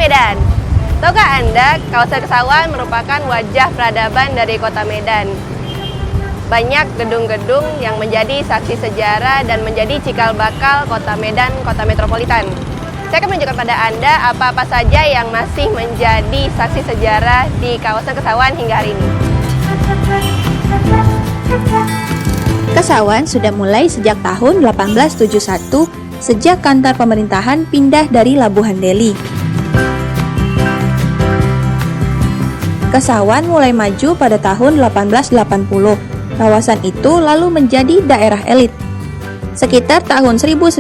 Medan. Tahukah Anda, kawasan Kesawan merupakan wajah peradaban dari kota Medan. Banyak gedung-gedung yang menjadi saksi sejarah dan menjadi cikal bakal kota Medan, kota metropolitan. Saya akan menunjukkan pada Anda apa-apa saja yang masih menjadi saksi sejarah di kawasan Kesawan hingga hari ini. Kesawan sudah mulai sejak tahun 1871 sejak kantor pemerintahan pindah dari Labuhan Deli. Kesawan mulai maju pada tahun 1880. Kawasan itu lalu menjadi daerah elit. Sekitar tahun 1900,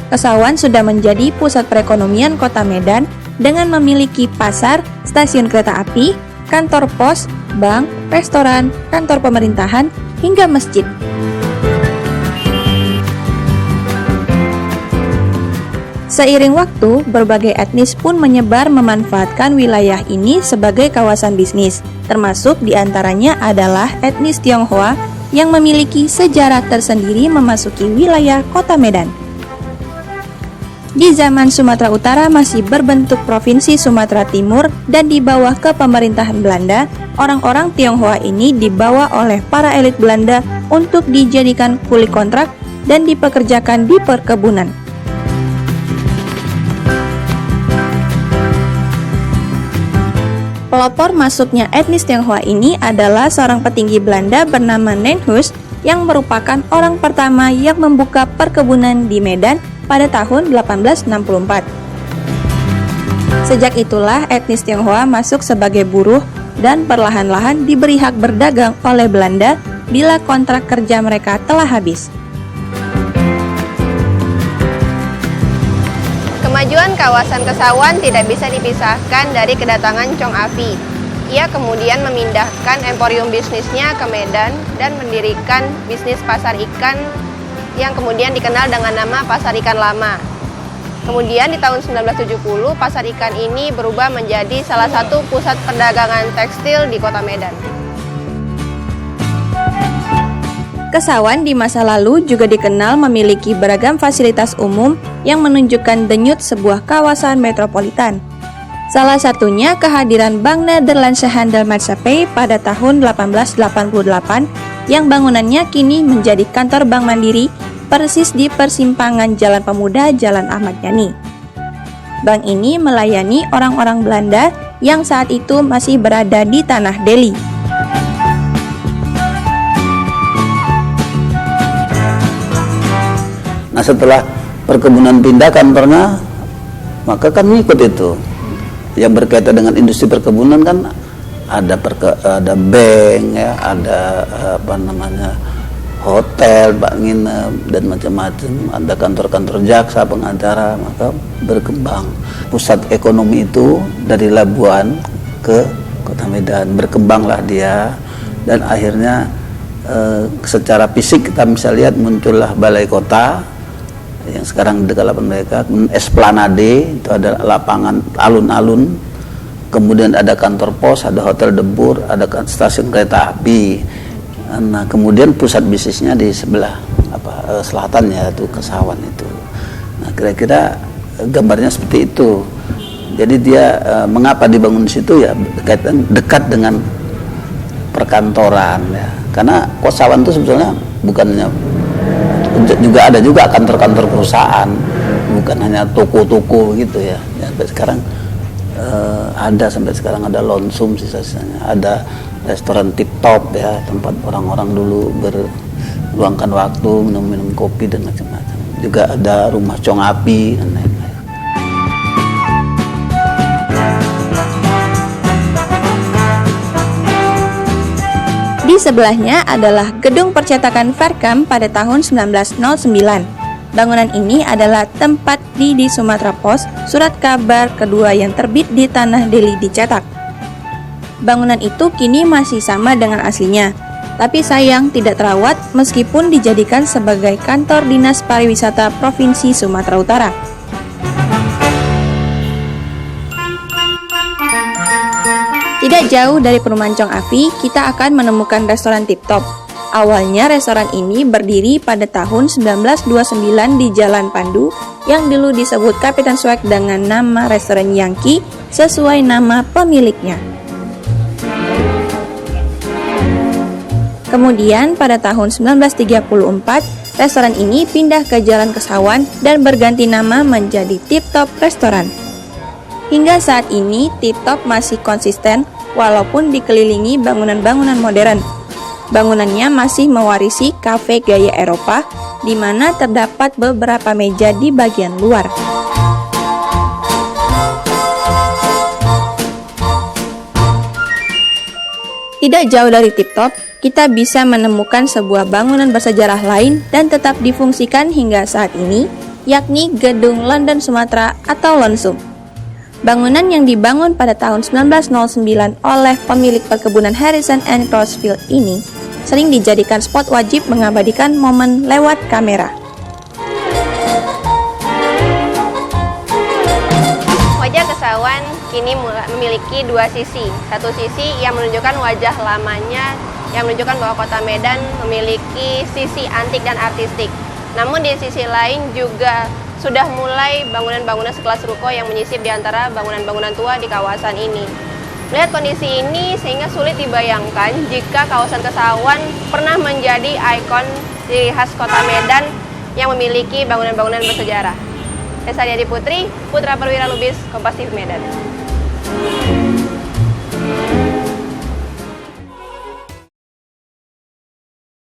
Kesawan sudah menjadi pusat perekonomian kota Medan dengan memiliki pasar, stasiun kereta api, kantor pos, bank, restoran, kantor pemerintahan, hingga masjid. Seiring waktu, berbagai etnis pun menyebar memanfaatkan wilayah ini sebagai kawasan bisnis, termasuk diantaranya adalah etnis Tionghoa yang memiliki sejarah tersendiri memasuki wilayah kota Medan. Di zaman Sumatera Utara masih berbentuk Provinsi Sumatera Timur dan di bawah kepemerintahan Belanda, orang-orang Tionghoa ini dibawa oleh para elit Belanda untuk dijadikan kuli kontrak dan dipekerjakan di perkebunan. Pelopor masuknya etnis Tionghoa ini adalah seorang petinggi Belanda bernama Nijhuis yang merupakan orang pertama yang membuka perkebunan di Medan pada tahun 1864. Sejak itulah etnis Tionghoa masuk sebagai buruh dan perlahan-lahan diberi hak berdagang oleh Belanda bila kontrak kerja mereka telah habis. Kemajuan kawasan Kesawan tidak bisa dipisahkan dari kedatangan Chong Afi. Ia kemudian memindahkan emporium bisnisnya ke Medan dan mendirikan bisnis pasar ikan yang kemudian dikenal dengan nama Pasar Ikan Lama. Kemudian di tahun 1970, pasar ikan ini berubah menjadi salah satu pusat perdagangan tekstil di kota Medan. Kesawan di masa lalu juga dikenal memiliki beragam fasilitas umum yang menunjukkan denyut sebuah kawasan metropolitan. Salah satunya kehadiran Bank Nederlandse Handelsmaatschappij pada tahun 1888 yang bangunannya kini menjadi kantor Bank Mandiri persis di persimpangan Jalan Pemuda Jalan Ahmad Yani. Bank ini melayani orang-orang Belanda yang saat itu masih berada di tanah Deli. Nah, setelah perkebunan pindah kantornya, maka kami ikut itu. Yang berkaitan dengan industri perkebunan kan ada bank ya, ada hotel, bank nginep dan macam-macam, ada kantor-kantor jaksa, pengacara, maka berkembang. Pusat ekonomi itu dari Labuan ke Kota Medan, berkembanglah dia dan akhirnya secara fisik kita bisa lihat muncullah balai kota yang sekarang dekat lapangan mereka, Esplanade itu ada lapangan alun-alun, kemudian ada kantor pos, ada hotel debur, ada stasiun kereta api. Nah, kemudian pusat bisnisnya di sebelah selatannya itu Kesawan itu. Nah, kira-kira gambarnya seperti itu. Jadi dia mengapa dibangun di situ ya dekat dengan perkantoran ya. Karena Kesawan itu sebetulnya bukannya juga ada juga kantor-kantor perusahaan, bukan hanya toko-toko gitu ya. Sampai sekarang sampai sekarang ada Lonsum sisa-sisanya, ada restoran Tip Top ya, tempat orang-orang dulu berluangkan waktu minum kopi dan macam-macam. Juga ada rumah Chong Afi dan lain-lain. Di sebelahnya adalah gedung percetakan Verkam pada tahun 1909. Bangunan ini adalah tempat di Sumatera Pos, surat kabar kedua yang terbit di Tanah Deli dicetak. Bangunan itu kini masih sama dengan aslinya, tapi sayang tidak terawat meskipun dijadikan sebagai kantor Dinas Pariwisata Provinsi Sumatera Utara. Tidak jauh dari perumahan Chong Afi, kita akan menemukan restoran Tip Top. Awalnya restoran ini berdiri pada tahun 1929 di Jalan Pandu yang dulu disebut Kapitan Swag dengan nama restoran Yankee sesuai nama pemiliknya. Kemudian pada tahun 1934, restoran ini pindah ke Jalan Kesawan dan berganti nama menjadi Tip Top Restoran. Hingga saat ini, Tip Top masih konsisten walaupun dikelilingi bangunan-bangunan modern. Bangunannya masih mewarisi kafe gaya Eropa, di mana terdapat beberapa meja di bagian luar. Tidak jauh dari Tip Top, kita bisa menemukan sebuah bangunan bersejarah lain dan tetap difungsikan hingga saat ini, yakni Gedung London Sumatera atau Lonsum. Bangunan yang dibangun pada tahun 1909 oleh pemilik perkebunan Harrison and Crossfield ini sering dijadikan spot wajib mengabadikan momen lewat kamera. Wajah Kesawan kini memiliki dua sisi. Satu sisi yang menunjukkan wajah lamanya, yang menunjukkan bahwa kota Medan memiliki sisi antik dan artistik. Namun di sisi lain juga sudah mulai bangunan-bangunan sekelas ruko yang menyisip di antara bangunan-bangunan tua di kawasan ini. Melihat kondisi ini sehingga sulit dibayangkan jika kawasan Kesawan pernah menjadi ikon ciri khas kota Medan yang memiliki bangunan-bangunan bersejarah. Saya Sariadi Putri, Putra Perwira Lubis, Kompas TV Medan.